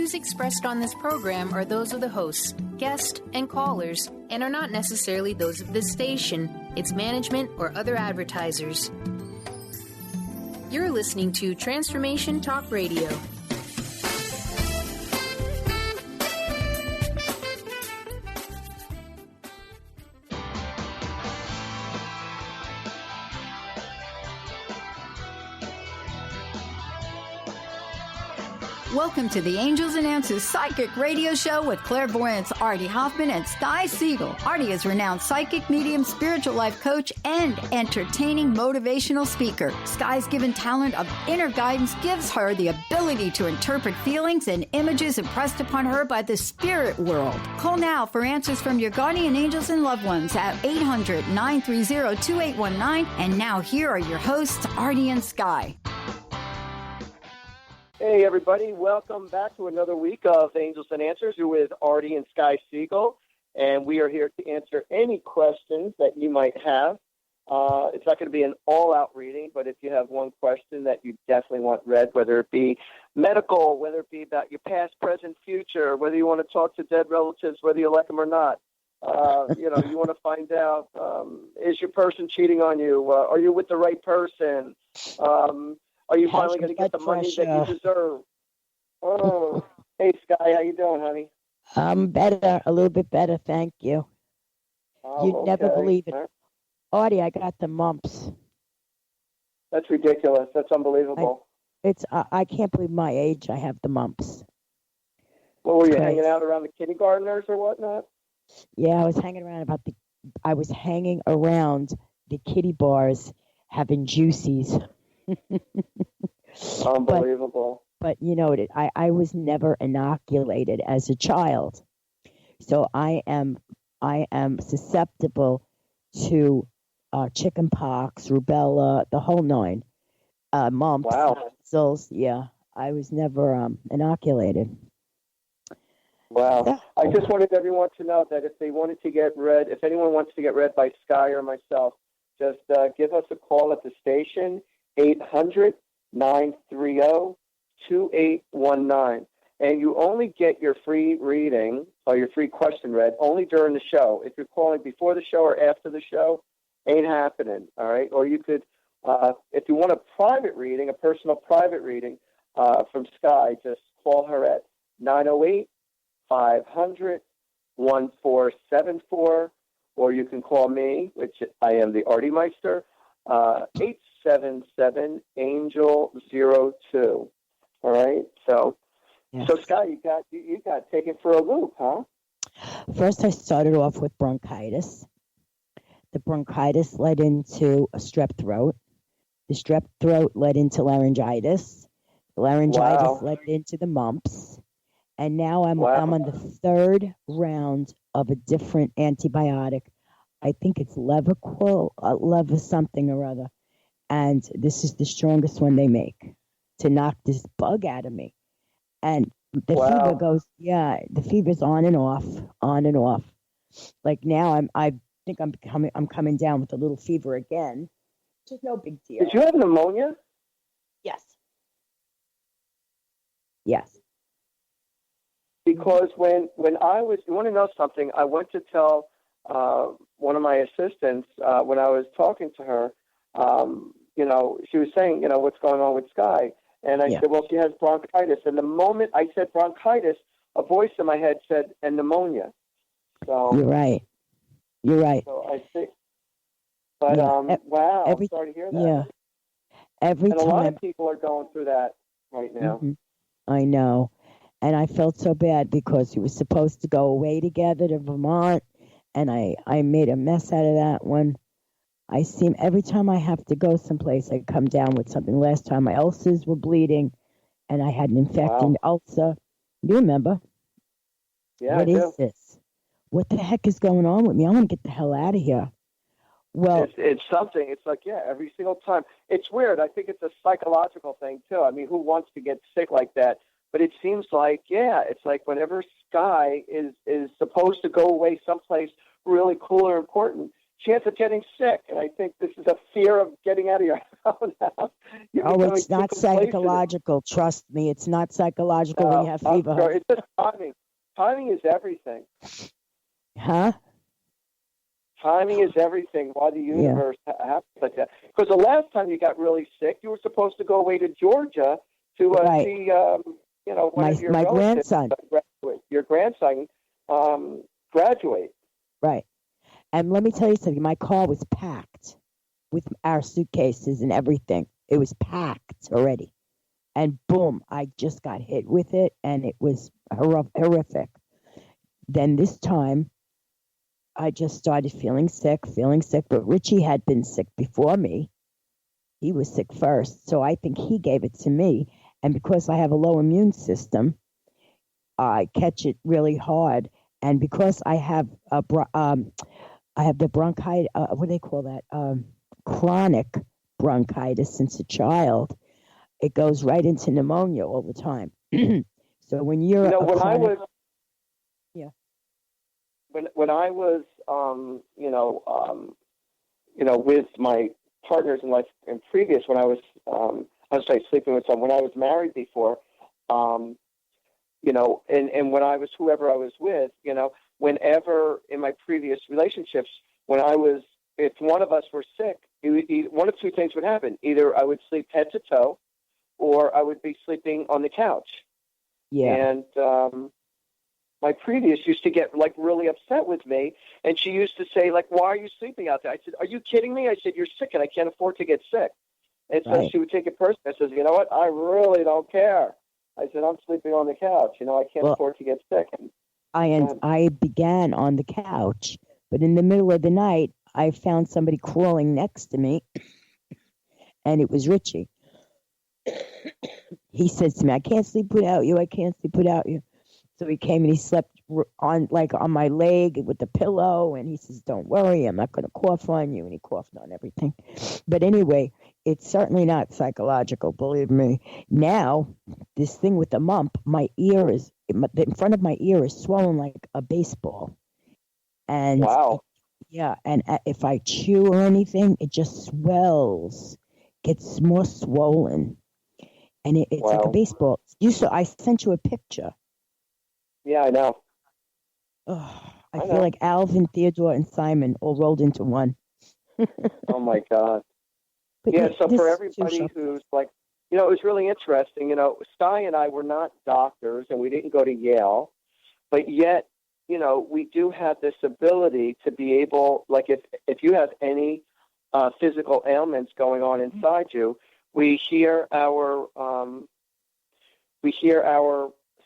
views expressed on this program are those of the hosts, guests, and callers, and are not necessarily those of this station, its management, or other advertisers. You're listening to Transformation Talk Radio. Welcome to the Angels and Answers Psychic Radio Show with clairvoyants Artie Hoffman and Sky Siegell. Artie is renowned psychic, medium, spiritual life coach, and entertaining motivational speaker. Sky's given talent of inner guidance gives her the ability to interpret feelings and images impressed upon her by the spirit world. Call now for answers from your guardian angels and loved ones at 800-930-2819. And now here are your hosts, Artie and Sky. Hey, everybody. Welcome back to another week of Angels and Answers. You're with Artie and Sky Siegell, and we are here to answer any questions that you might have. It's not going to be an all-out reading, but if you have one question that you definitely want read, whether it be medical, whether it be about your past, present, future, whether you want to talk to dead relatives, whether you like them or not, you want to find out, is your person cheating on you? Are you with the right person? Are you finally going to get the money that you deserve? Oh, hey, Sky, how you doing, honey? I'm better, a little bit better, thank you. Oh, You'd never believe it. Right. Artie, I got the mumps. That's ridiculous. That's unbelievable. I can't believe my age. I have the mumps. What were you, hanging out around the kindergartners or whatnot? Yeah, I was hanging around the kiddie bars having juicies. Unbelievable. But I was never inoculated as a child, so I am susceptible to chicken pox, rubella, the whole nine. Mumps, measles. Yeah, I was never inoculated. Wow. Yeah. I just wanted everyone to know that if anyone wants to get read by Sky or myself, just give us a call at the station. 800-930-2819. And you only get your free reading or your free question read only during the show. If you're calling before the show or after the show, ain't happening, all right? Or you could, if you want a private reading, a personal private reading from Sky, just call her at 908-500-1474, or you can call me, which I am the Artie Meister, 877-ANGEL-02. All right, so yes. So Sky, you got taken for a loop, huh? First, I started off with bronchitis. The bronchitis led into a strep throat. The strep throat led into laryngitis. The laryngitis led into the mumps, and now I'm on the third round of a different antibiotic. I think it's Levaquil, Leva something or other. And this is the strongest one they make to knock this bug out of me. And the fever goes, the fever's on and off. Like now I think I'm coming down with a little fever again. Which is no big deal. Did you have pneumonia? Yes. Because when I was, you want to know something, I went to tell one of my assistants, when I was talking to her, she was saying, what's going on with Sky. And I said, well, she has bronchitis. And the moment I said bronchitis, a voice in my head said, and pneumonia. So You're right. So I think, but I'm sorry to hear that. Yeah. And a lot of people are going through that right now. Mm-hmm. I know. And I felt so bad because we were supposed to go away together to Vermont. And I made a mess out of that one. Every time I have to go someplace, I come down with something. Last time my ulcers were bleeding, and I had an infected ulcer. You remember? Yeah, What is this? What the heck is going on with me? I want to get the hell out of here. Well, it's something. It's like, every single time. It's weird. I think it's a psychological thing, too. I mean, who wants to get sick like that? But it seems like, it's like whenever Sky is supposed to go away someplace really cool or important, chance of getting sick. And I think this is a fear of getting out of your own house. It's not psychological. Trust me, it's not psychological when you have fever. Sure. It's just timing. Timing is everything. Huh? Timing is everything. Why the universe happens like that? Because the last time you got really sick, you were supposed to go away to Georgia to see, one of your my grandson. Graduate. Your grandson graduate. Right. And let me tell you something. My car was packed with our suitcases and everything. It was packed already. And boom, I just got hit with it, and it was horrific. Then this time, I just started feeling sick. But Richie had been sick before me. He was sick first, so I think he gave it to me. And because I have a low immune system, I catch it really hard. And because I have the bronchitis, what do they call that? Chronic bronchitis since a child. It goes right into pneumonia all the time. So when you're when I was with my partners in life and previous, when I was sleeping with someone, when I was married before, and when I was whoever I was with, whenever in my previous relationships, if one of us were sick, one of two things would happen. Either I would sleep head to toe, or I would be sleeping on the couch. Yeah. And my previous used to get really upset with me, and she used to say, why are you sleeping out there? I said, are you kidding me? I said, you're sick, and I can't afford to get sick. And so she would take it personally. I said, you know what? I really don't care. I said, I'm sleeping on the couch. I can't afford to get sick. I began on the couch, but in the middle of the night, I found somebody crawling next to me, and it was Richie. He says to me, I can't sleep without you. I can't sleep without you. So he came and he slept on my leg with the pillow, and he says, don't worry, I'm not going to cough on you. And he coughed on everything. But anyway, it's certainly not psychological, believe me. Now, this thing with the mump, in front of my ear is swollen like a baseball. And wow. Yeah, and if I chew or anything, it just swells, gets more swollen. And it's like a baseball. I sent you a picture. Yeah, I know. Oh, I feel like Alvin, Theodore, and Simon all rolled into one. Oh, my God. But so for everybody who's it was really interesting. Sky and I were not doctors, and we didn't go to Yale, but yet, we do have this ability to be able, if you have any physical ailments going on inside you, we hear our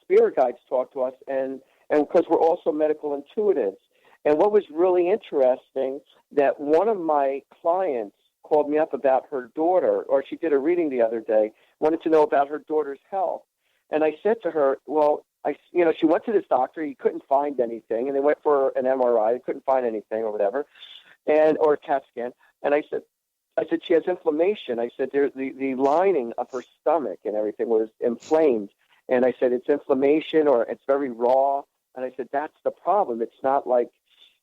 spirit guides talk to us, and because we're also medical intuitives. And what was really interesting, that one of my clients called me up about her daughter, or she did a reading the other day, wanted to know about her daughter's health. And I said to her, she went to this doctor, he couldn't find anything, and they went for an MRI, they couldn't find anything or whatever, or a CAT scan. And I said, she has inflammation. I said, the lining of her stomach and everything was inflamed. And I said, it's inflammation, or it's very raw. And I said, that's the problem. It's not like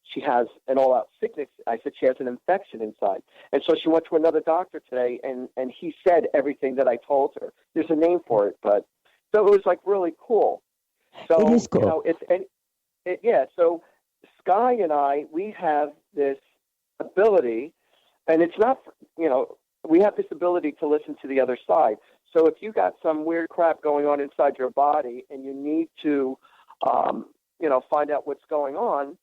she has an all-out sickness. I said, she has an infection inside. And so she went to another doctor today, and he said everything that I told her. There's a name for it, but so it was really cool. So, it is cool. So Sky and I, we have this ability, and it's not, we have this ability to listen to the other side. So if you got some weird crap going on inside your body and you need to, find out what's going on,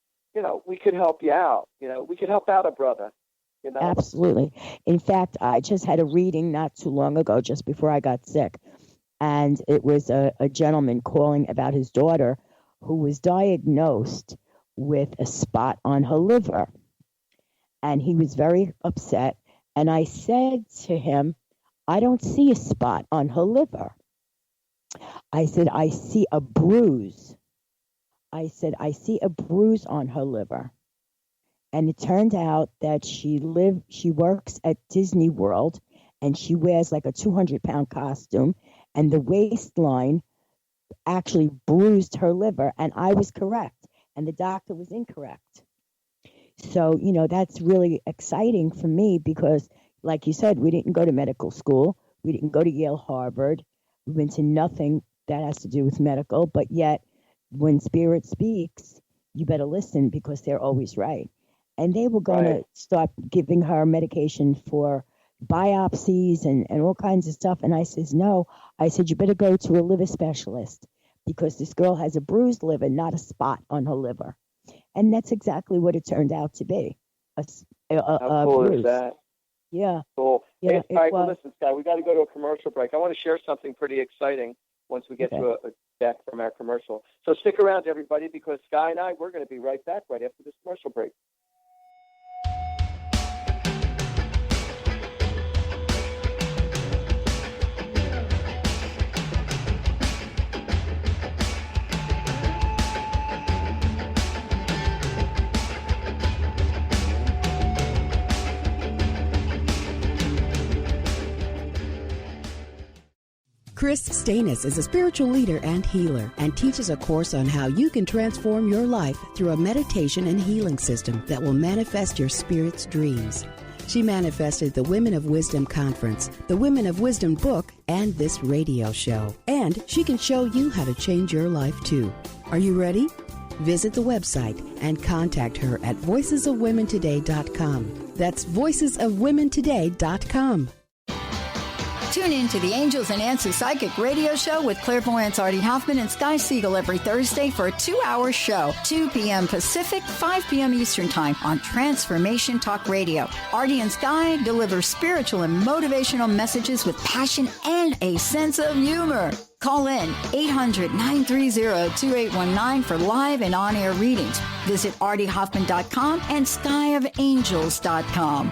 we could help you out. We could help out a brother. Absolutely. In fact, I just had a reading not too long ago, just before I got sick. And it was a gentleman calling about his daughter who was diagnosed with a spot on her liver. And he was very upset. And I said to him, I don't see a spot on her liver. I said, I see a bruise. I said, I see a bruise on her liver. And it turned out that she works at Disney World, and she wears like a 200-pound costume, and the waistline actually bruised her liver, and I was correct, and the doctor was incorrect. So, that's really exciting for me because, like you said, we didn't go to medical school. We didn't go to Yale, Harvard. We went to nothing that has to do with medical. But yet, when Spirit speaks, you better listen because they're always right. And they were going to start giving her medication for biopsies and all kinds of stuff. And I says, no. I said, you better go to a liver specialist because this girl has a bruised liver, not a spot on her liver. And that's exactly what it turned out to be. How cool bruise. Is that? Yeah. Cool. Yeah, all right, well, listen, Sky, we got to go to a commercial break. I want to share something pretty exciting once we get to a back from our commercial. So stick around, everybody, because Sky and I, we're going to be right back right after this commercial break. Chris Stanis is a spiritual leader and healer and teaches a course on how you can transform your life through a meditation and healing system that will manifest your spirit's dreams. She manifested the Women of Wisdom Conference, the Women of Wisdom book, and this radio show. And she can show you how to change your life too. Are you ready? Visit the website and contact her at voicesofwomentoday.com. That's voicesofwomentoday.com. Tune in to the Angels and Answers Psychic Radio Show with clairvoyants Artie Hoffman and Sky Siegell every Thursday for a 2-hour show, 2 p.m. Pacific, 5 p.m. Eastern Time on Transformation Talk Radio. Artie and Sky deliver spiritual and motivational messages with passion and a sense of humor. Call in 800-930-2819 for live and on-air readings. Visit artiehoffman.com and skyofangels.com.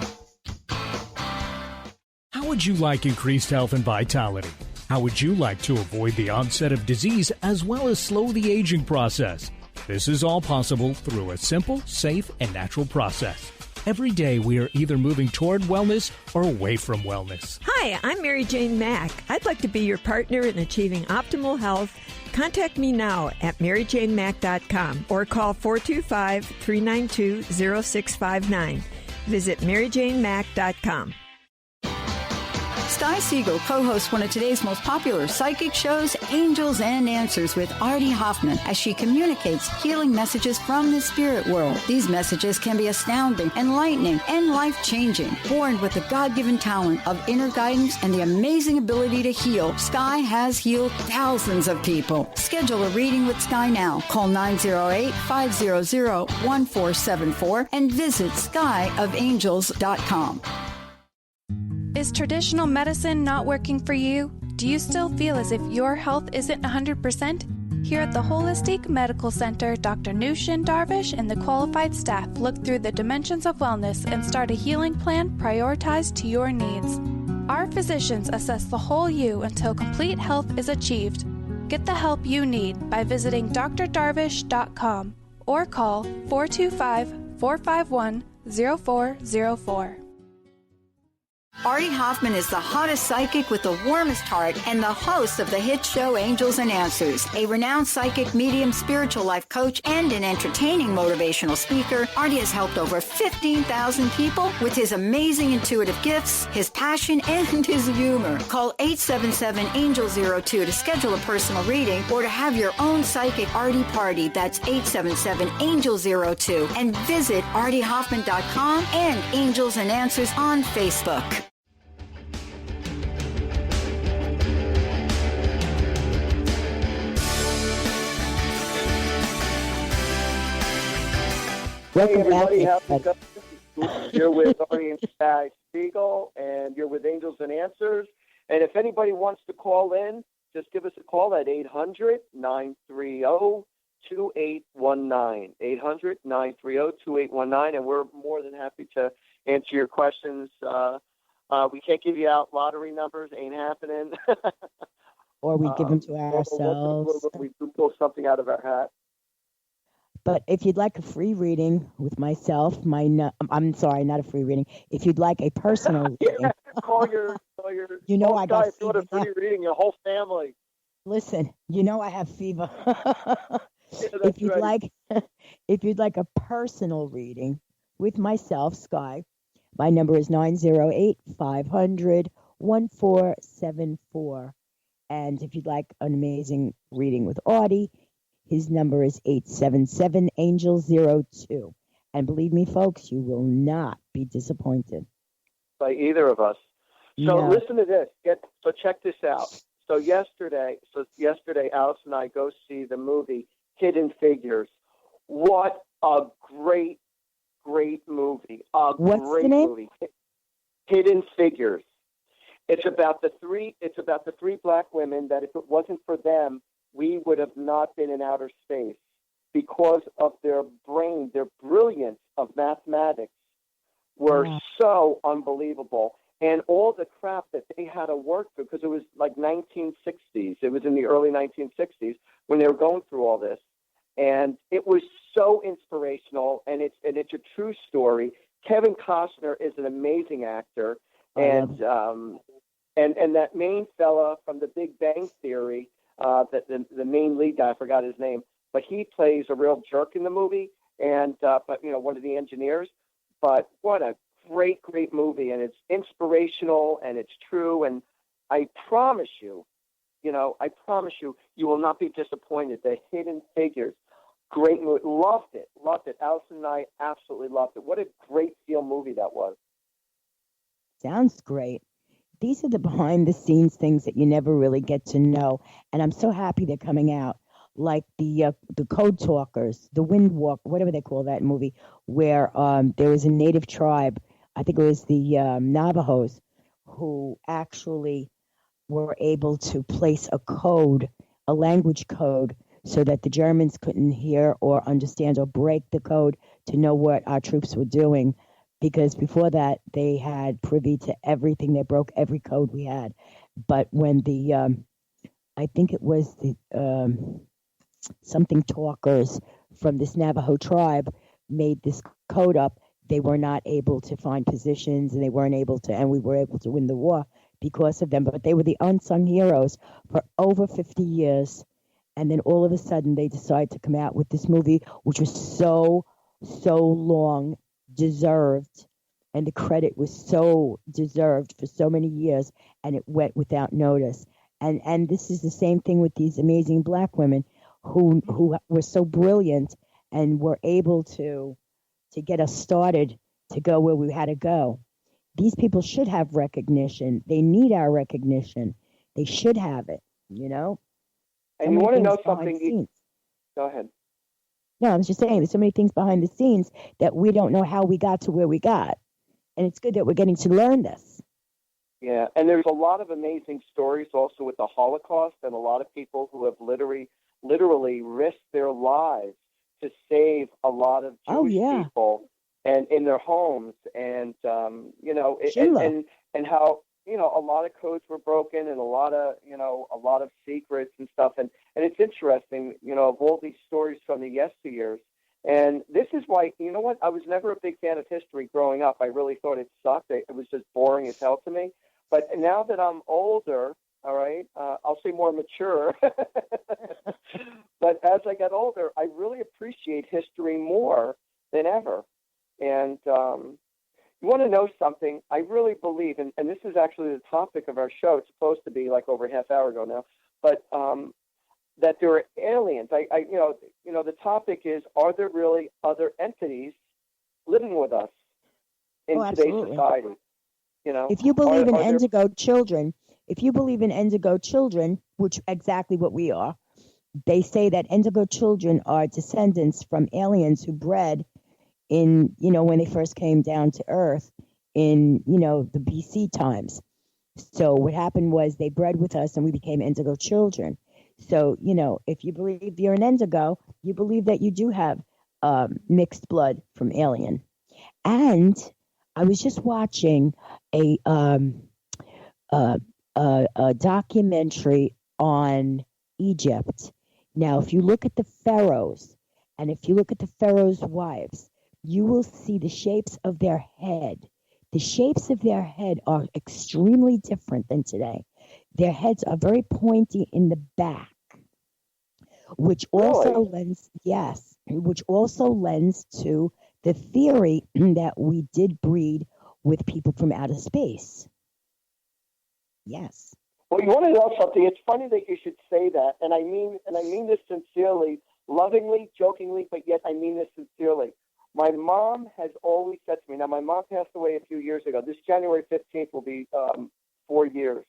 How would you like increased health and vitality? How would you like to avoid the onset of disease as well as slow the aging process? This is all possible through a simple, safe, and natural process. Every day we are either moving toward wellness or away from wellness. Hi, I'm Mary Jane Mack. I'd like to be your partner in achieving optimal health. Contact me now at maryjanemack.com or call 425-392-0659. Visit maryjanemack.com. Sky Siegell co-hosts one of today's most popular psychic shows, Angels and Answers with Artie Hoffman, as she communicates healing messages from the spirit world. These messages can be astounding, enlightening, and life-changing. Born with the God-given talent of inner guidance and the amazing ability to heal, Sky has healed thousands of people. Schedule a reading with Sky now. Call 908-500-1474 and visit skyofangels.com. Is traditional medicine not working for you? Do you still feel as if your health isn't 100%? Here at the Holistic Medical Center, Dr. Nushin Darvish and the qualified staff look through the dimensions of wellness and start a healing plan prioritized to your needs. Our physicians assess the whole you until complete health is achieved. Get the help you need by visiting drdarvish.com or call 425-451-0404. Artie Hoffman is the hottest psychic with the warmest heart and the host of the hit show Angels and Answers. A renowned psychic, medium, spiritual life coach, and an entertaining motivational speaker, Artie has helped over 15,000 people with his amazing intuitive gifts, his passion, and his humor. Call 877-ANGEL-02 to schedule a personal reading or to have your own psychic Artie party. That's 877-ANGEL-02. And visit artiehoffman.com and Angels and Answers on Facebook. Welcome back, everybody. You're with Artie and Sky Siegell, and you're with Angels and Answers. And if anybody wants to call in, just give us a call at 800-930-2819. 800-930-2819, and we're more than happy to answer your questions. We can't give you out lottery numbers. Ain't happening. Or we give them to ourselves. We pull something out of our hat. But if you'd like a free reading with myself, I'm sorry, not a free reading. If you'd like a personal reading, call your I got if you want a free reading, your whole family. Listen, I have fever. Yeah, if you'd like a personal reading with myself, Sky. My number is 908-500-1474. And if you'd like an amazing reading with Artie, his number is 877-ANGEL-02. And believe me, folks, you will not be disappointed. By either of us. So listen to this. So check this out. So yesterday, Alice and I go see the movie Hidden Figures. What a great movie. What's the name? Movie. Hidden Figures. It's about the three black women that if it wasn't for them, we would have not been in outer space because of their brain, their brilliance of mathematics were so unbelievable. And all the crap that they had to work through, because it was like 1960s. It was in the early 1960s when they were going through all this. And it was so inspirational, and it's a true story. Kevin Costner is an amazing actor. And that main fella from The Big Bang Theory, that the main lead guy, I forgot his name, but he plays a real jerk in the movie, and but one of the engineers. But what a great movie, and it's inspirational and it's true. And I promise you, you will not be disappointed. The Hidden Figures, great movie. Loved it. Allison and I absolutely loved it. What a great feel movie that was. Sounds great. These are the behind-the-scenes things that you never really get to know, and I'm so happy they're coming out. Like the Code Talkers, the Windwalk, whatever they call that movie, where there was a native tribe, I think it was the Navajos, who actually were able to place a language code, so that the Germans couldn't hear or understand or break the code to know what our troops were doing. Because before that, they had privy to everything. They broke every code we had. But when I think it was the something talkers from this Navajo tribe made this code up, they were not able to find positions, and we were able to win the war because of them. But they were the unsung heroes for over 50 years. And then all of a sudden, they decided to come out with this movie, which was so long deserved, and the credit was so deserved for so many years, and it went without notice. And this is the same thing with these amazing black women who were so brilliant and were able to get us started to go where we had to go. These people should have recognition. They need our recognition. They should have it, And you want to know something? Go ahead. No, I was just saying, there's so many things behind the scenes that we don't know how we got to where we got. And it's good that we're getting to learn this. Yeah, and there's a lot of amazing stories also with the Holocaust, and a lot of people who have literally risked their lives to save a lot of Jewish people and in their homes. And, and how, a lot of codes were broken, and a lot of secrets and stuff. And it's interesting, of all these stories from the yesteryears. And this is why, I was never a big fan of history growing up. I really thought it sucked. It was just boring as hell to me. But now that I'm older, all right, I'll say more mature. But as I got older, I really appreciate history more than ever. And you want to know something? I really believe, and this is actually the topic of our show. It's supposed to be like over a half hour ago now, but that there are aliens. The topic is: are there really other entities living with us in today's society? If you believe in indigo children, which exactly what we are, they say that indigo children are descendants from aliens who bred in, when they first came down to Earth in, the BC times. So what happened was they bred with us and we became indigo children. So, if you believe you're an indigo, you believe that you do have mixed blood from alien. And I was just watching a documentary on Egypt. Now, if you look at the pharaohs, and if you look at the pharaohs' wives, you will see the shapes of their head. The shapes of their head are extremely different than today. Their heads are very pointy in the back, which also lends to the theory that we did breed with people from outer space. Yes. Well, you want to know something? It's funny that you should say that, and I mean this sincerely, lovingly, jokingly, but yet I mean this sincerely. My mom has always said to me. Now, my mom passed away a few years ago. This January 15th will be 4 years.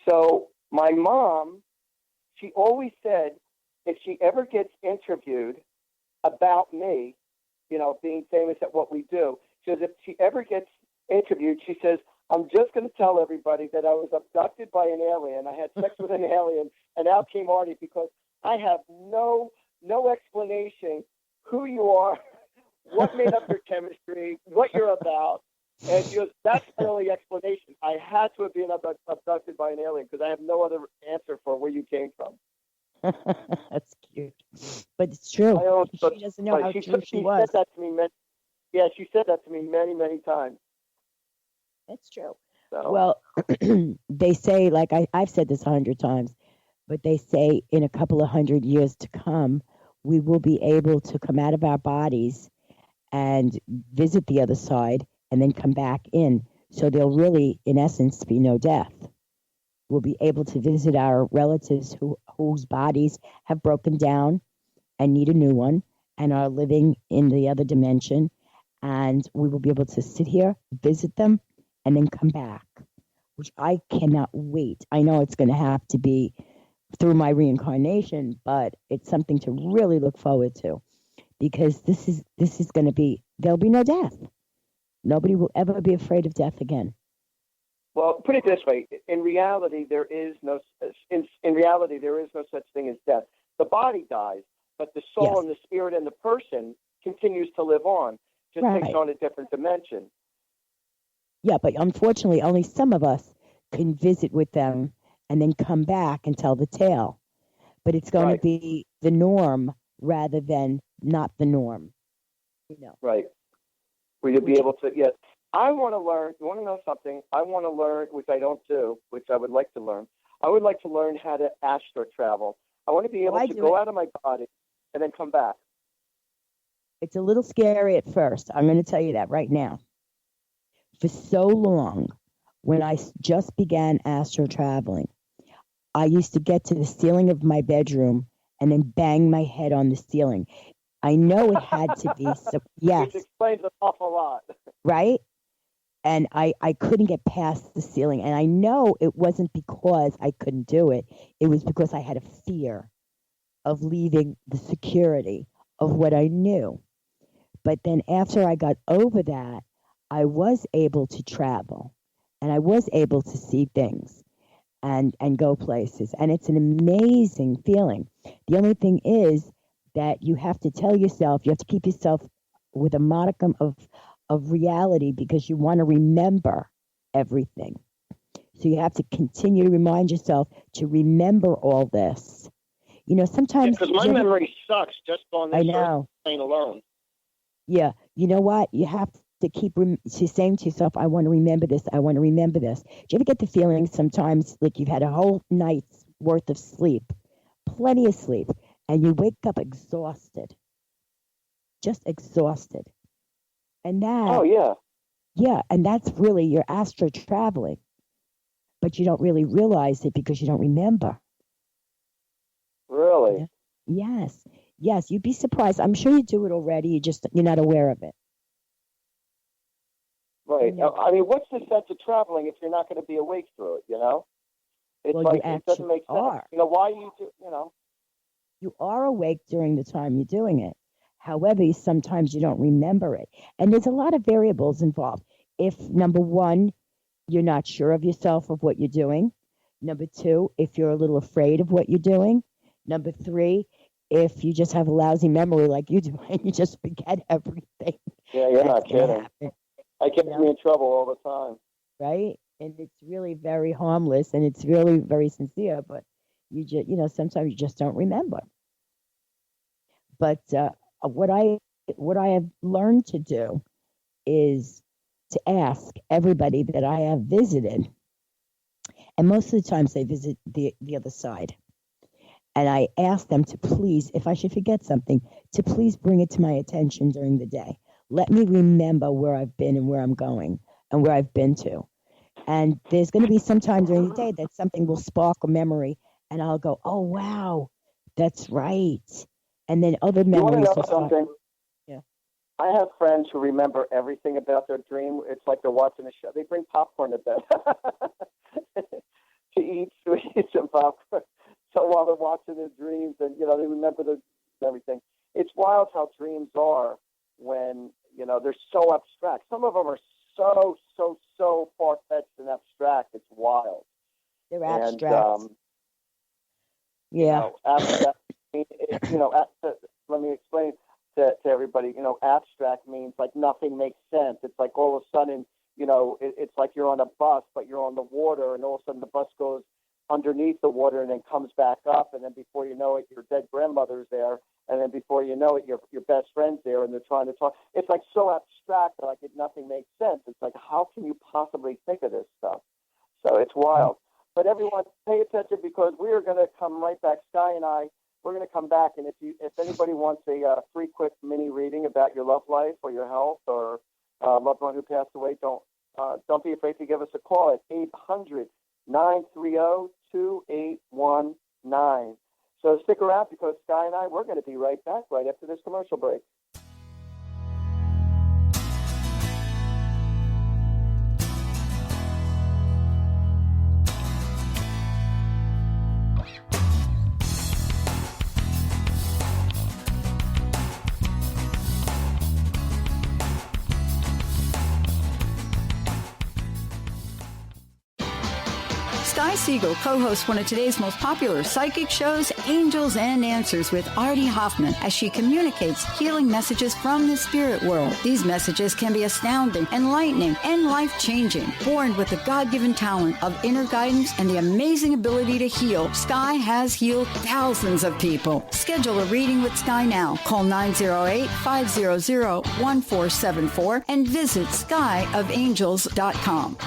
So my mom, she always said, if she ever gets interviewed about me, being famous at what we do, she says, if she ever gets interviewed, she says, I'm just going to tell everybody that I was abducted by an alien. I had sex with an alien, and out came Artie, because I have no explanation who you are, what made up your chemistry, what you're about. And she goes, that's the only explanation. I had to have been abducted by an alien because I have no other answer for where you came from. That's cute. But it's true. She doesn't know how true she was. Said that to me she said that to me many, many times. That's true. So. Well, they say, like I've said this 100 times, but they say in a couple of 100 years to come, we will be able to come out of our bodies and visit the other side and then come back in. So there'll really, in essence, be no death. We'll be able to visit our relatives whose bodies have broken down and need a new one and are living in the other dimension. And we will be able to sit here, visit them, and then come back, which I cannot wait. I know it's going to have to be through my reincarnation, but it's something to really look forward to, because this is going to be, there'll be no death. Nobody will ever be afraid of death again. Well, put it this way: in reality, there is no such thing as death. The body dies, but the soul and the spirit and the person continues to live on, just takes on a different dimension. Yeah, but unfortunately, only some of us can visit with them and then come back and tell the tale. But it's going to be the norm rather than not the norm. Right. We'll be able to, yes. I want to learn, you want to know something? I want to learn, which I don't do, which I would like to learn. I would like to learn how to astral travel. I want to be able to go out of my body and then come back. It's a little scary at first. I'm going to tell you that right now. For so long, when I just began astral traveling, I used to get to the ceiling of my bedroom and then bang my head on the ceiling. I know it had to be so. Yes, which explains an awful lot, right? And I couldn't get past the ceiling, and I know it wasn't because I couldn't do it. It was because I had a fear of leaving the security of what I knew. But then after I got over that, I was able to travel, and I was able to see things and go places, and it's an amazing feeling. The only thing is that you have to tell yourself, you have to keep yourself with a modicum of reality, because you want to remember everything. So you have to continue to remind yourself to remember all this. Sometimes... because my memory sucks just on this plane alone. Yeah. You know what? You have to keep saying to yourself, I want to remember this. I want to remember this. Do you ever get the feeling sometimes like you've had a whole night's worth of sleep, plenty of sleep, and you wake up exhausted, just exhausted? And that, oh, yeah. Yeah, and that's really your astral traveling. But you don't really realize it because you don't remember. Really? Yeah. Yes, you'd be surprised. I'm sure you do it already, you're not aware of it. Right. I mean, what's the sense of traveling if you're not going to be awake through it, It's well, like, it doesn't make sense. Why you do, You are awake during the time you're doing it. However, sometimes you don't remember it. And there's a lot of variables involved. If, number one, you're not sure of yourself, of what you're doing. Number two, if you're a little afraid of what you're doing. Number three, if you just have a lousy memory like you do and you just forget everything. Yeah, you're not kidding. I get me in trouble all the time. Right? And it's really very harmless and it's really very sincere, but you just, sometimes you just don't remember. But what I have learned to do is to ask everybody that I have visited, and most of the times they visit the other side, and I ask them to please, if I should forget something, to please bring it to my attention during the day. let me remember where I've been and where I'm going and where I've been to. And there's going to be some time during the day that something will spark a memory, and I'll go, oh, wow, that's right. And then other memories will something? Yeah. I have friends who remember everything about their dream. It's like they're watching a show. They bring popcorn to bed to eat sweets and popcorn. So while they're watching their dreams, and they remember everything. It's wild how dreams are when they're so abstract. Some of them are so far-fetched and abstract. It's wild. They're abstract. Abstract. Let me explain to everybody. Abstract means like nothing makes sense. It's like all of a sudden, it's like you're on a bus, but you're on the water, and all of a sudden the bus goes underneath the water and then comes back up, and then before you know it, your dead grandmother's there, and then before you know it, your best friend's there, and they're trying to talk. It's like so abstract that nothing makes sense. It's like, how can you possibly think of this stuff? So it's wild. But everyone, pay attention, because we are going to come right back. Sky and I, we're going to come back, and if anybody wants a free, quick mini reading about your love life or your health or loved one who passed away, don't be afraid to give us a call at 800-930-2819. So stick around, because Sky and I, we're going to be right back right after this commercial break. Sky Siegell co-hosts one of today's most popular psychic shows, Angels and Answers, with Artie Hoffman, as she communicates healing messages from the spirit world. These messages can be astounding, enlightening, and life-changing. Born with the God-given talent of inner guidance and the amazing ability to heal, Sky has healed thousands of people. Schedule a reading with Sky now. Call 908-500-1474 and visit skyofangels.com.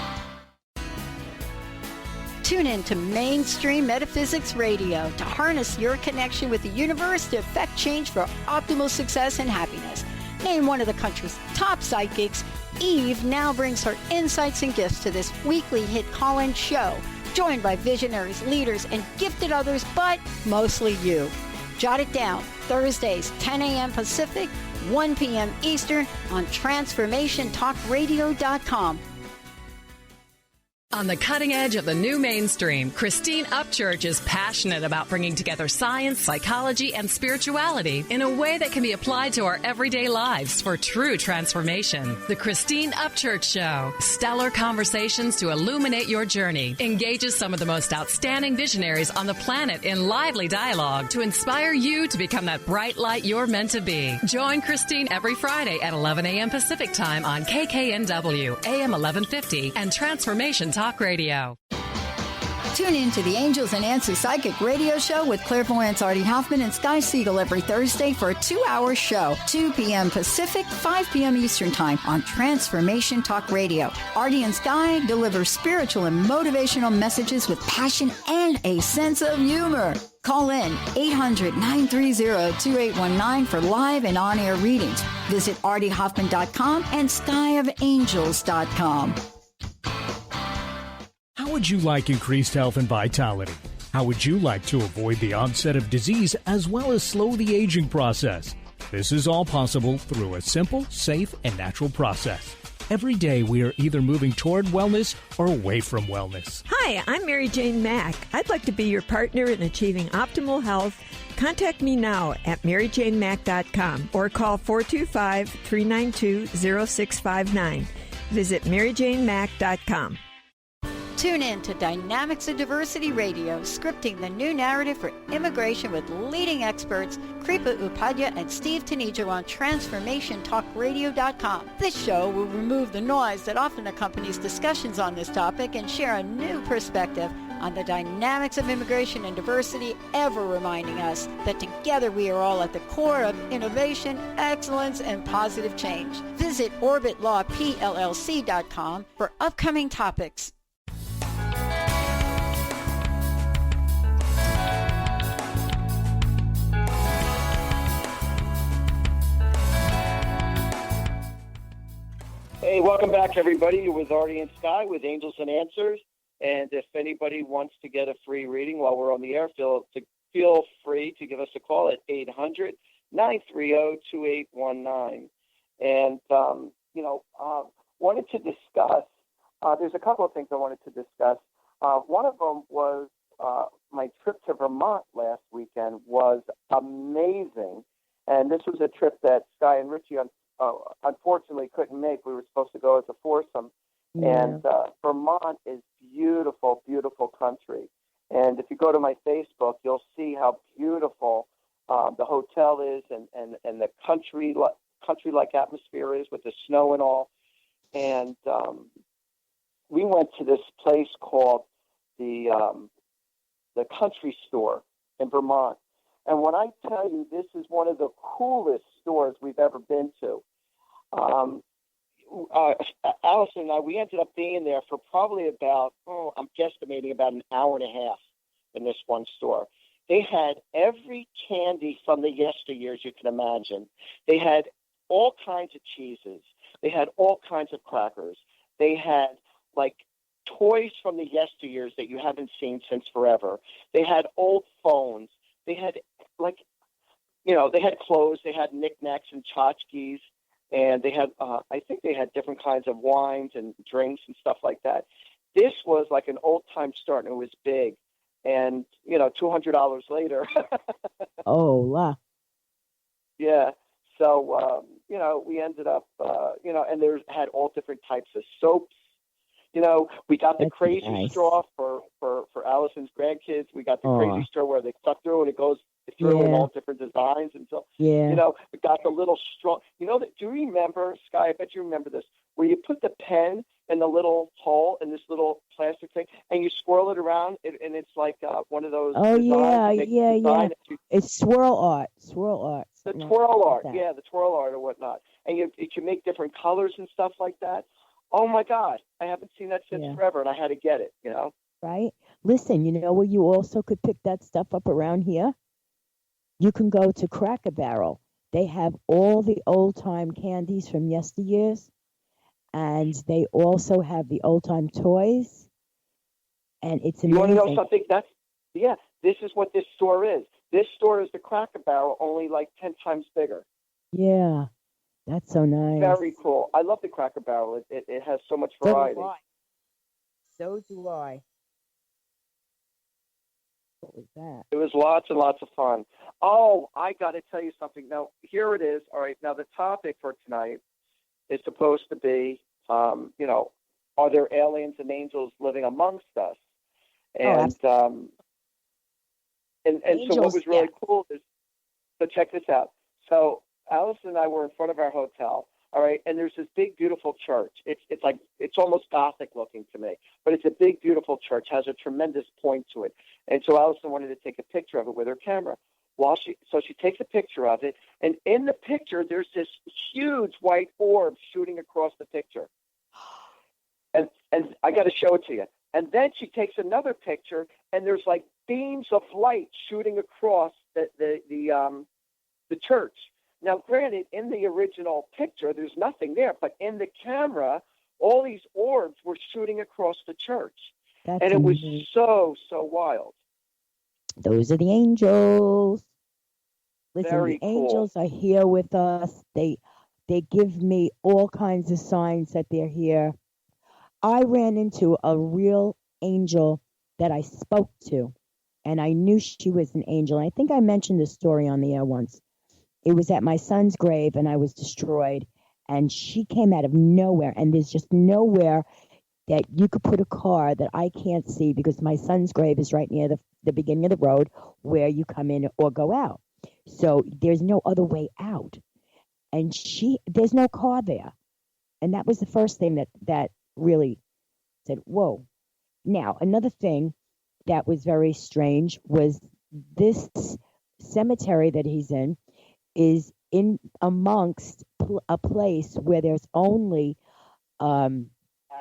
Tune in to Mainstream Metaphysics Radio to harness your connection with the universe to effect change for optimal success and happiness. Named one of the country's top psychics, Eve now brings her insights and gifts to this weekly hit call-in show, joined by visionaries, leaders, and gifted others, but mostly you. Jot it down. Thursdays, 10 a.m. Pacific, 1 p.m. Eastern on TransformationTalkRadio.com. On the cutting edge of the new mainstream, Christine Upchurch is passionate about bringing together science, psychology, and spirituality in a way that can be applied to our everyday lives for true transformation. The Christine Upchurch Show, stellar conversations to illuminate your journey, engages some of the most outstanding visionaries on the planet in lively dialogue to inspire you to become that bright light you're meant to be. Join Christine every Friday at 11 a.m. Pacific Time on KKNW, AM 1150, and Transformation Talk Radio. Tune in to the Angels and Answers Psychic Radio Show with clairvoyants Artie Hoffman and Sky Siegell every Thursday for a 2-hour show, 2 p.m. Pacific, 5 p.m. Eastern Time on Transformation Talk Radio. Artie and Sky deliver spiritual and motivational messages with passion and a sense of humor. Call in 800-930-2819 for live and on-air readings. Visit artiehoffman.com and skyofangels.com. How would you like increased health and vitality? How would you like to avoid the onset of disease as well as slow the aging process? This is all possible through a simple, safe, and natural process. Every day we are either moving toward wellness or away from wellness. Hi, I'm Mary Jane Mack. I'd like to be your partner in achieving optimal health. Contact me now at maryjanemack.com or call 425-392-0659. Visit maryjanemack.com. Tune in to Dynamics of Diversity Radio, scripting the new narrative for immigration with leading experts Kripa Upadhyaya and Steve Tanijo on TransformationTalkRadio.com. This show will remove the noise that often accompanies discussions on this topic and share a new perspective on the dynamics of immigration and diversity, ever reminding us that together we are all at the core of innovation, excellence, and positive change. Visit OrbitLawPLLC.com for upcoming topics. Hey, welcome back, everybody, with Artie and Sky with Angels and Answers. And if anybody wants to get a free reading while we're on the air, feel free to give us a call at 800-930-2819. And, wanted to discuss, there's a couple of things I wanted to discuss. One of them was my trip to Vermont last weekend was amazing. And this was a trip that Sky and Richie unfortunately couldn't make. We were supposed to go as a foursome. Yeah. And Vermont is beautiful, beautiful country. And if you go to my Facebook, you'll see how beautiful the hotel is and the country-like atmosphere is with the snow and all. And we went to this place called the Country Store in Vermont. And when I tell you, this is one of the coolest stores we've ever been to. Allison and I, we ended up being there for probably about, I'm guesstimating about an hour and a half in this one store. They had every candy from the yesteryears you can imagine. They had all kinds of cheeses. They had all kinds of crackers. They had, like, toys from the yesteryears that you haven't seen since forever. They had old phones. They had, they had clothes. They had knickknacks and tchotchkes. And they had, I think they had different kinds of wines and drinks and stuff like that. This was like an old-time store, and it was big. And, $200 later. Oh, wow. Yeah. So, we ended up, and there had all different types of soaps. We got the That's crazy nice. straw for Allison's grandkids. We got the crazy straw where they suck through and it goes through in all different designs. And so, we got the little straw. Do you remember, Sky, I bet you remember this, where you put the pen in the little hole in this little plastic thing and you swirl it around and it's like one of those designs. Yeah. It's swirl art. The twirl art, the twirl art or whatnot. And you can make different colors and stuff like that. Oh, my God. I haven't seen that since forever, and I had to get it, Right? Listen, where you also could pick that stuff up around here? You can go to Cracker Barrel. They have all the old-time candies from yesteryears, and they also have the old-time toys, and it's amazing. You want to know something? This is what this store is. This store is the Cracker Barrel, only like 10 times bigger. Yeah. That's so nice. Very cool. I love the Cracker Barrel. It has so much variety. So do I. What was that? It was lots and lots of fun. Oh, I got to tell you something. Now, here it is. All right. Now, the topic for tonight is supposed to be, are there aliens and angels living amongst us? And so what was really cool is, so check this out. So Allison and I were in front of our hotel, all right, and there's this big, beautiful church. It's almost Gothic looking to me, but it's a big, beautiful church, has a tremendous point to it. And so Allison wanted to take a picture of it with her camera. So she takes a picture of it, and in the picture, there's this huge white orb shooting across the picture. And I got to show it to you. And then she takes another picture, and there's like beams of light shooting across the church. Now, granted, in the original picture, there's nothing there, but in the camera, all these orbs were shooting across the church. And it was so wild. Those are the angels. Listen, Very the angels are here with us. They give me all kinds of signs that they're here. I ran into a real angel that I spoke to, and I knew she was an angel. I think I mentioned this story on the air once. It was at my son's grave, and I was destroyed, and she came out of nowhere, and there's just nowhere that you could put a car that I can't see because my son's grave is right near the beginning of the road where you come in or go out. So there's no other way out. And there's no car there. And that was the first thing that really said, whoa. Now, another thing that was very strange was this cemetery that he's in is in amongst a place where there's only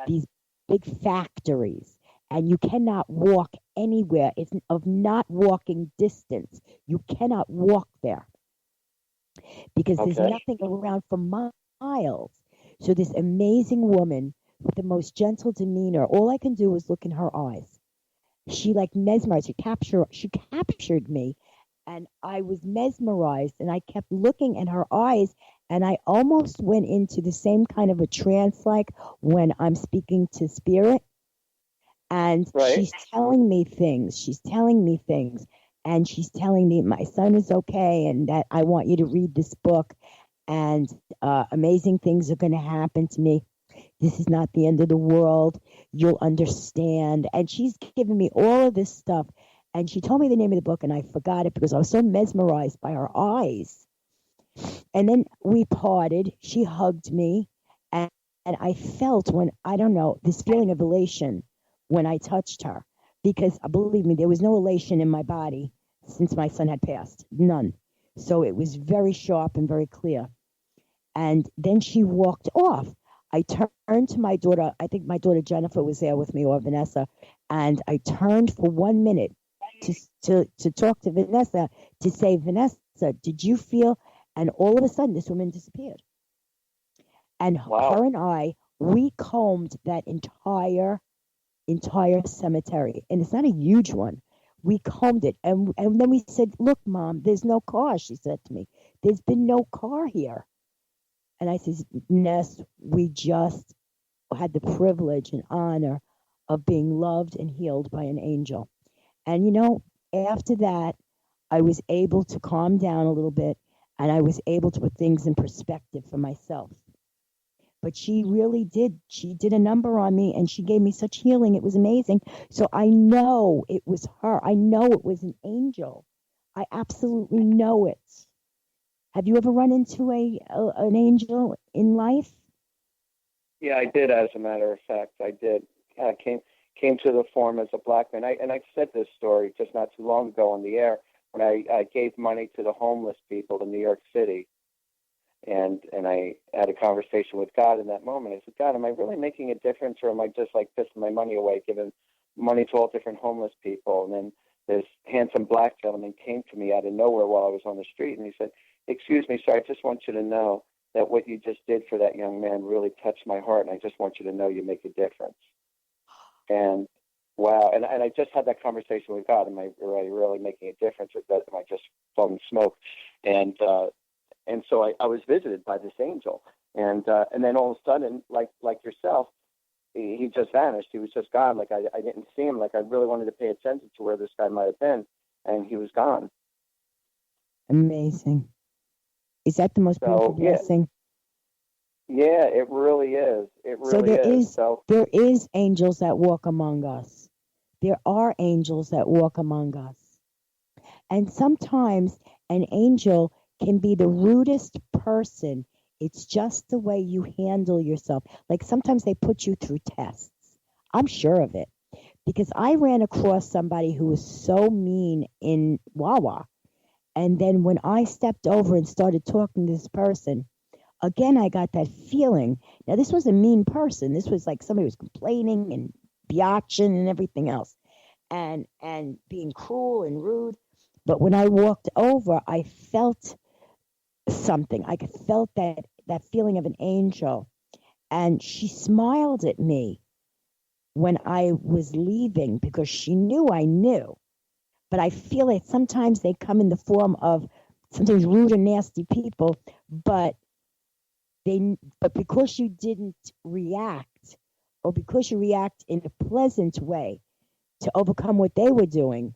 these big factories, and you cannot walk anywhere. It's of not walking distance. You cannot walk there because there's nothing around for miles. So this amazing woman with the most gentle demeanor, all I can do was look in her eyes. She like mesmerized, she captured me, and I was mesmerized, and I kept looking in her eyes, and I almost went into the same kind of a trance like when I'm speaking to spirit. And she's telling me things. And she's telling me my son is okay and that I want you to read this book and amazing things are going to happen to me. This is not the end of the world. You'll understand. And she's giving me all of this stuff. And she told me the name of the book and I forgot it because I was so mesmerized by her eyes. And then we parted. She hugged me. And I felt this feeling of elation when I touched her, because believe me, there was no elation in my body since my son had passed, none. So it was very sharp and very clear. And then she walked off. I turned to my daughter. I think my daughter Jennifer was there with me, or Vanessa. And I turned for 1 minute to talk to Vanessa, to say, Vanessa, did you feel? And all of a sudden, this woman disappeared. And her and I, we combed that entire cemetery, and it's not a huge one. We combed it, and then we said, look, Mom, there's no car. She said to me, there's been no car here. And I said, Ness, we just had the privilege and honor of being loved and healed by an angel. And after that, I was able to calm down a little bit, and I was able to put things in perspective for myself. But she really did. She did a number on me, and she gave me such healing. It was amazing. So I know it was her. I know it was an angel. I absolutely know it. Have you ever run into an angel in life? Yeah, I did. As a matter of fact, I did. Came to the form as a black man. I said this story just not too long ago on the air when I gave money to the homeless people in New York City. And I had a conversation with God in that moment. I said, God, am I really making a difference, or am I just like pissing my money away, giving money to all different homeless people? And then this handsome black gentleman came to me out of nowhere while I was on the street, and he said, excuse me, sir, I just want you to know that what you just did for that young man really touched my heart, and I just want you to know you make a difference. And wow, and I just had that conversation with God. Am I really making a difference, or am I just blowing smoke? And so I was visited by this angel, and then all of a sudden, like yourself, he just vanished. He was just gone. Like I didn't see him. Like I really wanted to pay attention to where this guy might have been, and he was gone. Amazing. Is that the most beautiful blessing? Yeah, it really is. It really is. There is angels that walk among us. There are angels that walk among us, and sometimes an angel can be the rudest person. It's just the way you handle yourself. Like sometimes they put you through tests. I'm sure of it because I ran across somebody who was so mean in Wawa. And then when I stepped over and started talking to this person, again, I got that feeling. Now, this was a mean person. This was like somebody who was complaining and biatching and everything else and being cruel and rude. But when I walked over, I felt something. I felt that feeling of an angel. And she smiled at me when I was leaving because she knew I knew. But I feel that sometimes they come in the form of sometimes rude and nasty people, but because you didn't react, or because you react in a pleasant way to overcome what they were doing,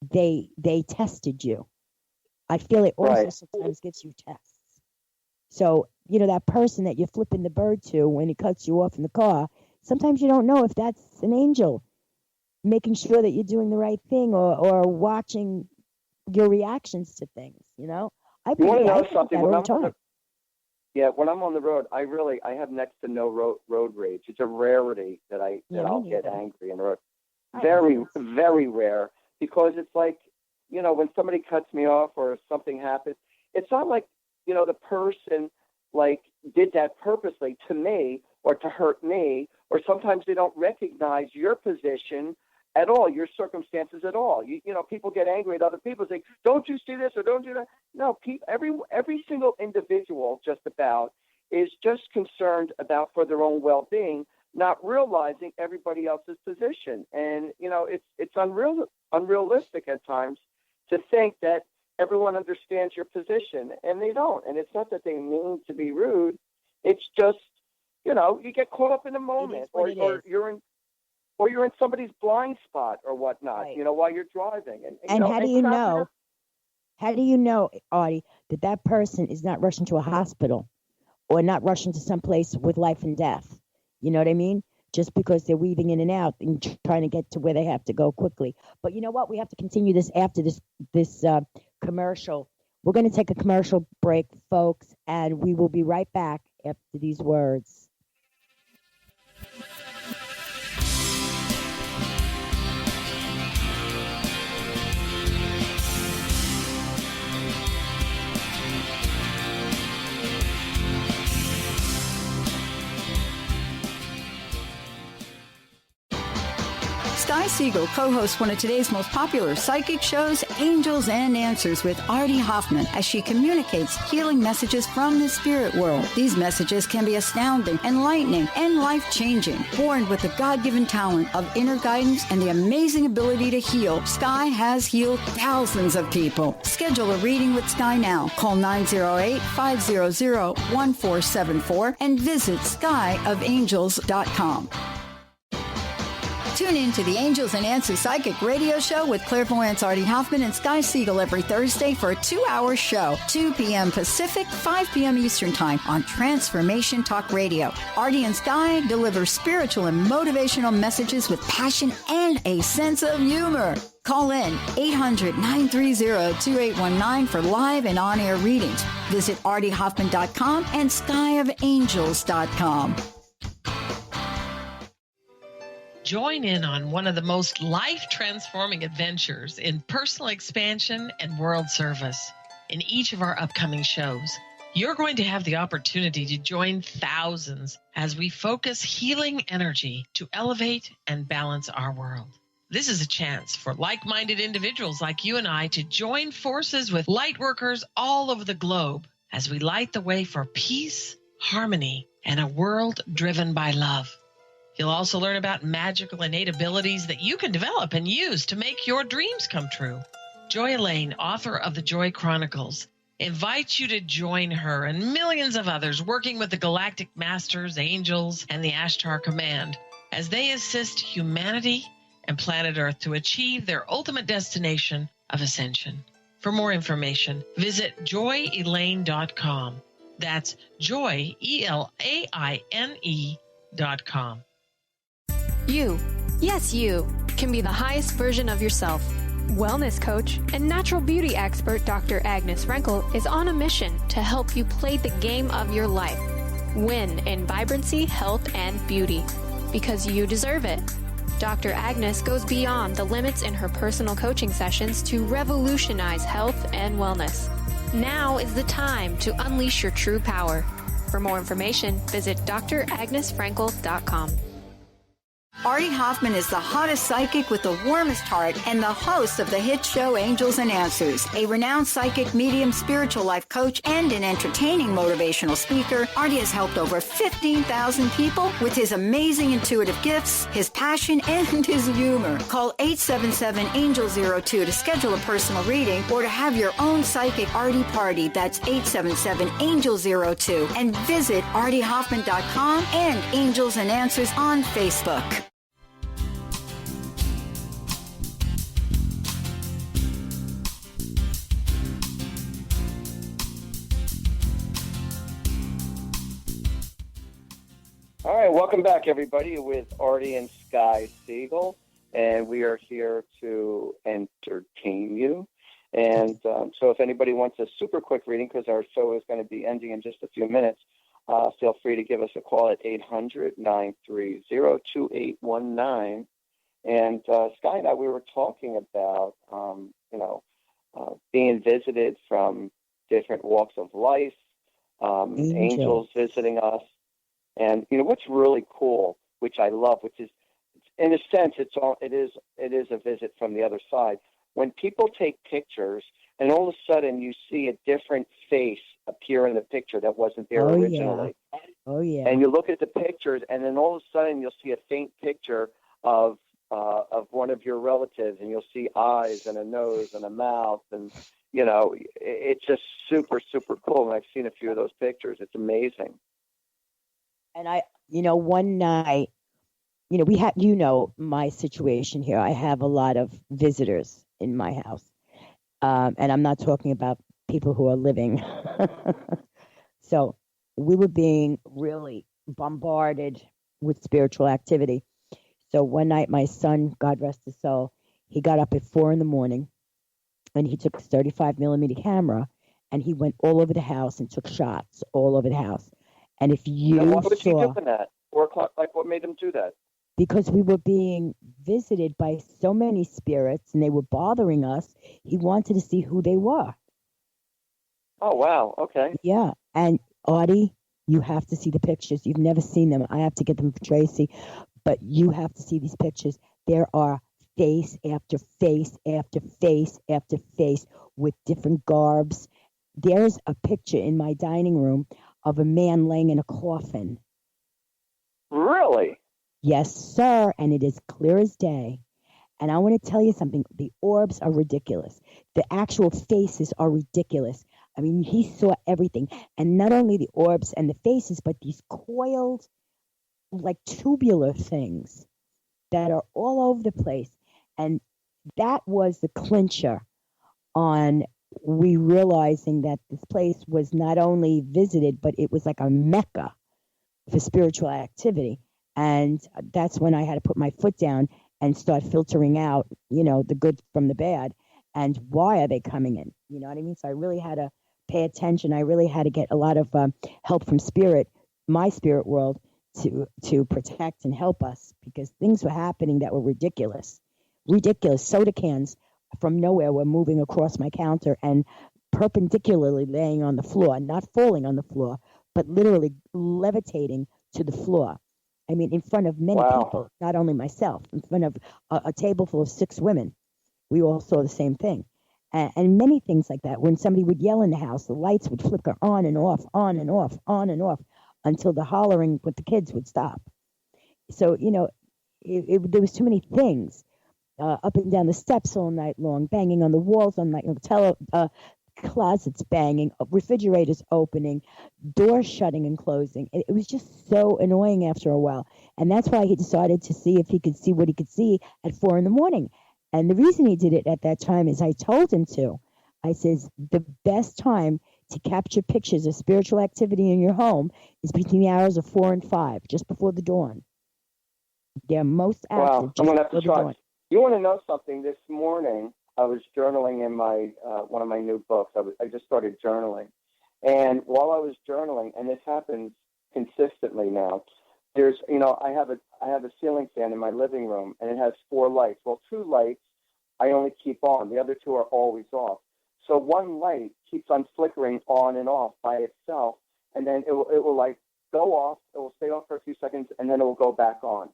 they tested you. I feel it also sometimes gets you tests. So, that person that you're flipping the bird to when he cuts you off in the car, sometimes you don't know if that's an angel making sure that you're doing the right thing or watching your reactions to things, I you want to know something? When I'm on the road, I have next to no road rage. It's a rarity that I'll get angry on the road. Very, very rare, because it's like, when somebody cuts me off or something happens, it's not like, the person like did that purposely to me or to hurt me, or sometimes they don't recognize your position at all, your circumstances at all. People get angry at other people, say, don't you see this or don't do that? No, every single individual just about is just concerned about for their own well-being, not realizing everybody else's position. And, it's unrealistic at times to think that everyone understands your position, and they don't. And it's not that they mean to be rude. It's just, you get caught up in the moment, or you're in somebody's blind spot or whatnot, right. While you're driving. And how do you know? How do you know, Artie, that person is not rushing to a hospital or not rushing to someplace with life and death? You know what I mean? Just because they're weaving in and out and trying to get to where they have to go quickly. But you know what? We have to continue this after this commercial. We're going to take a commercial break, folks, and we will be right back after these words. Sky Siegell co-hosts one of today's most popular psychic shows, Angels and Answers with Artie Hoffman, as she communicates healing messages from the spirit world. These messages can be astounding, enlightening, and life-changing. Born with the God-given talent of inner guidance and the amazing ability to heal, Sky has healed thousands of people. Schedule a reading with Sky now. Call 908-500-1474 and visit skyofangels.com. Tune in to the Angels and Answers Psychic Radio Show with clairvoyants Artie Hoffman and Sky Siegell every Thursday for a 2-hour show, 2 p.m. Pacific, 5 p.m. Eastern Time on Transformation Talk Radio. Artie and Sky deliver spiritual and motivational messages with passion and a sense of humor. Call in 800-930-2819 for live and on-air readings. Visit artiehoffman.com and skyofangels.com. Join in on one of the most life-transforming adventures in personal expansion and world service. In each of our upcoming shows, you're going to have the opportunity to join thousands as we focus healing energy to elevate and balance our world. This is a chance for like-minded individuals like you and I to join forces with light workers all over the globe as we light the way for peace, harmony, and a world driven by love. You'll also learn about magical innate abilities that you can develop and use to make your dreams come true. Joy Elaine, author of the Joy Chronicles, invites you to join her and millions of others working with the Galactic Masters, Angels, and the Ashtar Command as they assist humanity and planet Earth to achieve their ultimate destination of ascension. For more information, visit joyelaine.com. That's joy, ELAINE.com. You, yes you, can be the highest version of yourself. Wellness coach and natural beauty expert Dr. Agnes Frenkel is on a mission to help you play the game of your life. Win in vibrancy, health, and beauty. Because you deserve it. Dr. Agnes goes beyond the limits in her personal coaching sessions to revolutionize health and wellness. Now is the time to unleash your true power. For more information, visit dragnesfrenkel.com. Artie Hoffman is the hottest psychic with the warmest heart and the host of the hit show Angels and Answers. A renowned psychic, medium, spiritual life coach, and an entertaining motivational speaker, Artie has helped over 15,000 people with his amazing intuitive gifts, his passion, and his humor. Call 877-ANGEL-02 to schedule a personal reading or to have your own psychic Artie party. That's 877-ANGEL-02. And visit artiehoffman.com and Angels and Answers on Facebook. All right, welcome back, everybody, with Artie and Sky Siegell, and we are here to entertain you. And so if anybody wants a super quick reading, because our show is going to be ending in just a few minutes, feel free to give us a call at 800-930-2819. And Sky and I, we were talking about, being visited from different walks of life, angels visiting us. And what's really cool, which I love, which is, in a sense, it is a visit from the other side. When people take pictures and all of a sudden you see a different face appear in the picture that wasn't there originally. Yeah. Oh, yeah. And you look at the pictures, and then all of a sudden you'll see a faint picture of one of your relatives, and you'll see eyes and a nose and a mouth, and it's just super, super cool. And I've seen a few of those pictures. It's amazing. And one night, we have, my situation here. I have a lot of visitors in my house, and I'm not talking about people who are living. So we were being really bombarded with spiritual activity. So one night, my son, God rest his soul, he got up at 4 a.m. and he took his 35 millimeter camera and he went all over the house and took shots all over the house. And if you and why was he saw, doing that? 4 o'clock, like what made him do that? Because we were being visited by so many spirits and they were bothering us, he wanted to see who they were. Oh, wow. Okay. Yeah. And Artie, you have to see the pictures. You've never seen them. I have to get them for Tracy. But you have to see these pictures. There are face after face after face after face with different garbs. There's a picture in my dining room of a man laying in a coffin. Really? Yes, sir. And it is clear as day. And I want to tell you something. The orbs are ridiculous. The actual faces are ridiculous. I mean, he saw everything. And not only the orbs and the faces, but these coiled, like tubular things that are all over the place. And that was the clincher on we realizing that this place was not only visited, but it was like a mecca for spiritual activity. And that's when I had to put my foot down and start filtering out, the good from the bad. And why are they coming in? You know what I mean? So I really had to pay attention. I really had to get a lot of help from my spirit world, to protect and help us, because things were happening that were ridiculous. Soda cans from nowhere were moving across my counter and perpendicularly laying on the floor, not falling on the floor, but literally levitating to the floor. I mean, in front of many people, not only myself, in front of a table full of 6 women. We all saw the same thing. And many things like that. When somebody would yell in the house, the lights would flicker on and off, on and off, on and off, until the hollering with the kids would stop. So, there was too many things. Up and down the steps all night long, banging on the walls all night long, closets banging, refrigerators opening, doors shutting and closing. It was just so annoying after a while. And that's why he decided to see if he could see what he could see at 4 a.m. And the reason he did it at that time is I told him to. I says, the best time to capture pictures of spiritual activity in your home is between the hours of 4 and 5, just before the dawn. They're most active. Wow, I'm going to have to try. You want to know something? This morning, I was journaling in my one of my new books. I just started journaling. And while I was journaling, and this happens consistently now, there's, I have a ceiling fan in my living room, and it has 4 lights. Well, 2 lights I only keep on. The other 2 are always off. So one light keeps on flickering on and off by itself, and then it will like go off. It will stay off for a few seconds, and then it will go back on.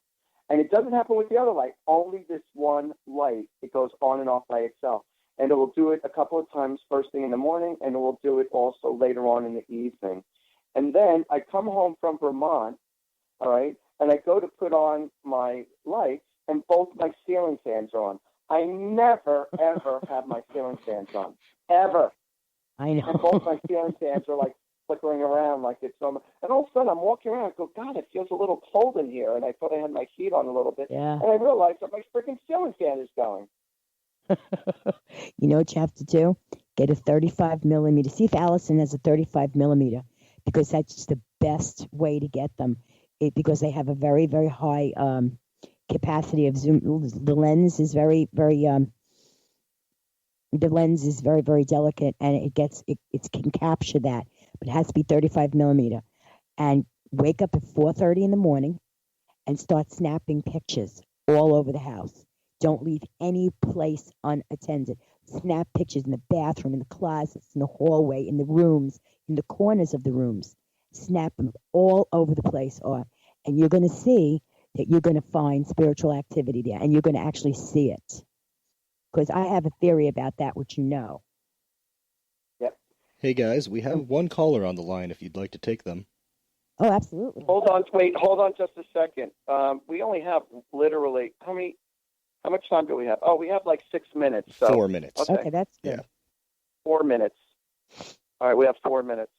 And it doesn't happen with the other light. Only this one light, it goes on and off by itself. And it will do it a couple of times first thing in the morning, and it will do it also later on in the evening. And then I come home from Vermont, all right, and I go to put on my lights, and both my ceiling fans are on. I never, ever have my ceiling fans on, ever. I know. And both my ceiling fans are like flickering around like it's on. And all of a sudden I'm walking around, I go, God, it feels a little cold in here. And I thought I had my heat on a little bit. Yeah. And I realized that my freaking ceiling fan is going. You know what you have to do? Get a 35 millimeter. See if Allison has a 35 millimeter, because that's the best way to get them. Because they have a very, very high capacity of zoom. The lens is very, very very delicate, and it can capture that, but it has to be 35 millimeter. And wake up at 4:30 in the morning and start snapping pictures all over the house. Don't leave any place unattended. Snap pictures in the bathroom, in the closets, in the hallway, in the rooms, in the corners of the rooms. Snap them all over the place, and you're going to see that you're going to find spiritual activity there, and you're going to actually see it. Because I have a theory about that, which you know. Hey guys, we have one caller on the line if you'd like to take them. Oh, absolutely. Hold on just a second. We only have literally, how much time do we have? Oh, we have like 6 minutes. So. 4 minutes. Okay, that's good. Yeah. 4 minutes. All right, we have 4 minutes.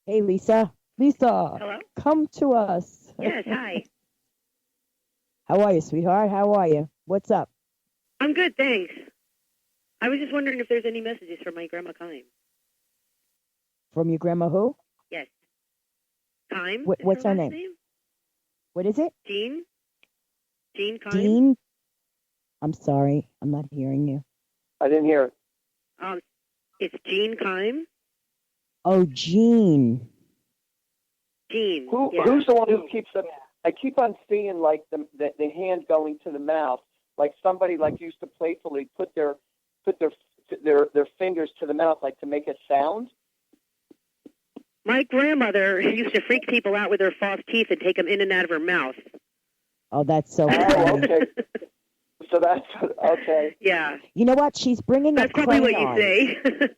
Hey, Lisa. Lisa. Hello? Come to us. Yes, hi. How are you, sweetheart? How are you? What's up? I'm good, thanks. I was just wondering if there's any messages from my grandma Kime. From your grandma who? Yes. Kime? What's her name? What is it? Jean? Jean Kime? Dean? I'm sorry. I'm not hearing you. I didn't hear it. It's Jean Kime? Oh, Jean. Jean. Who's the one who keeps I keep on seeing like the hand going to the mouth, like somebody like used to playfully put their fingers to the mouth, like to make a sound. My grandmother used to freak people out with her false teeth and take them in and out of her mouth. Oh, that's so funny. Oh, okay. So that's okay. Yeah. You know what? She's bringing That's up probably crayons. what you say.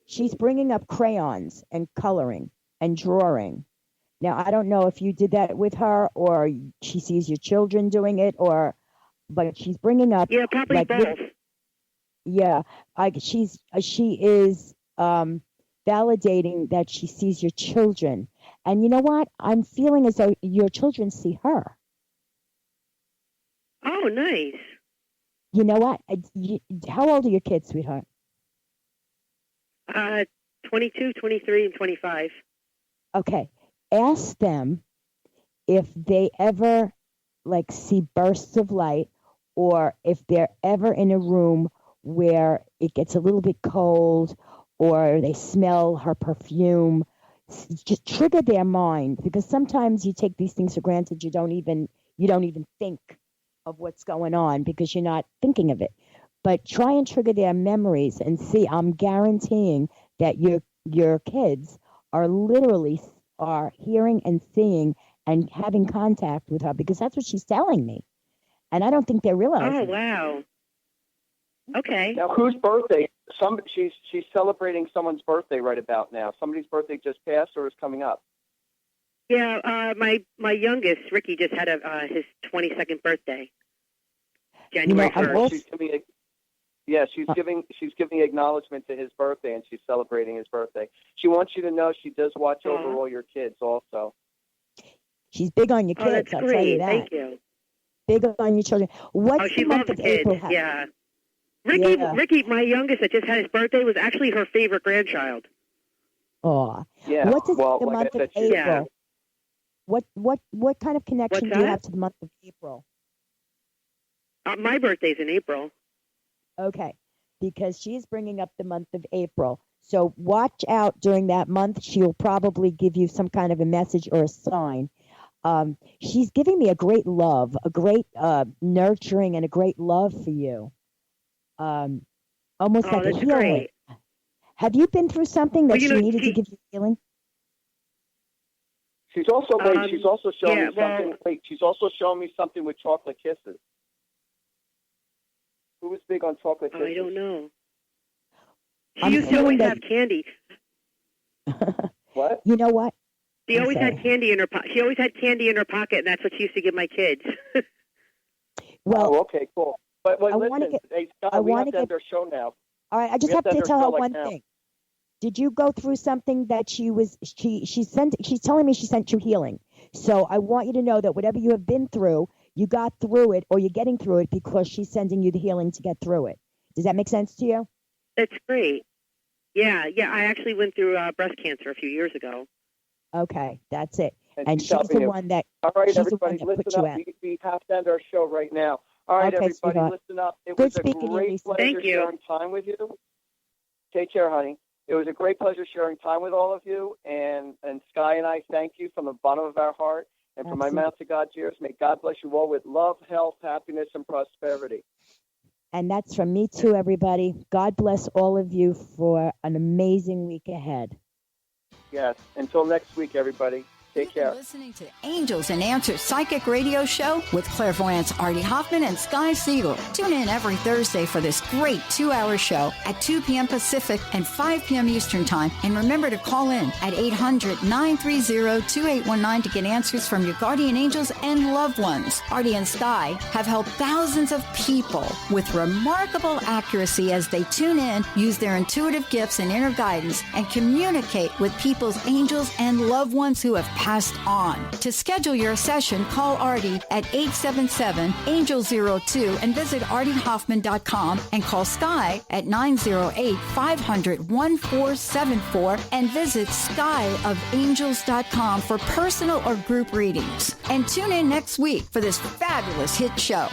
She's bringing up crayons and coloring and drawing. Now, I don't know if you did that with her or she sees your children doing it, but she's bringing up. Yeah, probably like, both. Yeah, she is validating that she sees your children, and you know what? I'm feeling as though your children see her. Oh, nice. You know what? How old are your kids, sweetheart? 22, 23, and 25. Okay. Ask them if they ever like see bursts of light, or if they're ever in a room where it gets a little bit cold, or they smell her perfume. Just trigger their mind, because sometimes you take these things for granted. You don't even think of what's going on because you're not thinking of it. But try and trigger their memories and see. I'm guaranteeing that your kids are literally hearing and seeing and having contact with her, because that's what she's telling me. And I don't think they're realizing. Oh, wow. Okay. Now, whose birthday? She's celebrating someone's birthday right about now. Somebody's birthday just passed or is coming up. Yeah, my youngest, Ricky, just had his 22nd birthday. January 1st. She's giving acknowledgement to his birthday, and she's celebrating his birthday. She wants you to know she does watch over all your kids also. She's big on your kids, that's I'll great. tell you that. Thank you. Big on your children. What's she the month loves of kids, April? yeah. Ricky, my youngest that just had his birthday, was actually her favorite grandchild. Oh. Yeah. What does the like month of April? What kind of connection do you have to the month of April? My birthday's in April. Okay, because she's bringing up the month of April. So watch out during that month. She'll probably give you some kind of a message or a sign. She's giving me a great love, a great nurturing, and a great love for you. Almost like a healing. Great. Have you been through something that she needed to give you healing? She's also showing me something. Wait, she's also showing me something with chocolate kisses. Who was big on chocolate kisses? I don't know. She used to always have candy. What? You know what? She always had candy in her pocket. She always had candy in her pocket, and that's what she used to give my kids. Well, okay, cool. But listen, hey, Scott, we have to end our show now. All right, I just have to tell her one thing. Did you go through something that she's telling me she sent you healing? So I want you to know that whatever you have been through, you got through it, or you're getting through it because she's sending you the healing to get through it. Does that make sense to you? That's great. Yeah. I actually went through breast cancer a few years ago. Okay, that's it. And she's the one that. All right, she's everybody, the one that listen up. We have to end our show right now. All right, okay, everybody, sweetheart. listen up. It Good was a speaking to you, great Lisa. pleasure Thank you. sharing time with you. Take care, honey. It was a great pleasure sharing time with all of you. And Sky and I thank you from the bottom of our heart. And from my mouth to God's ears, may God bless you all with love, health, happiness, and prosperity. And that's from me too, everybody. God bless all of you for an amazing week ahead. Yes. Until next week, everybody. Take care. Listening to Angels and Answers Psychic Radio Show with clairvoyants Artie Hoffman and Sky Siegell. Tune in every Thursday for this great 2-hour show at 2 p.m. Pacific and 5 p.m. Eastern Time. And remember to call in at 800-930-2819 to get answers from your guardian angels and loved ones. Artie and Sky have helped thousands of people with remarkable accuracy as they tune in, use their intuitive gifts and inner guidance, and communicate with people's angels and loved ones who have passed on. To schedule your session, call Artie at 877-ANGEL-02 and visit artiehoffman.com and call Sky at 908-500-1474 and visit skyofangels.com for personal or group readings. And tune in next week for this fabulous hit show.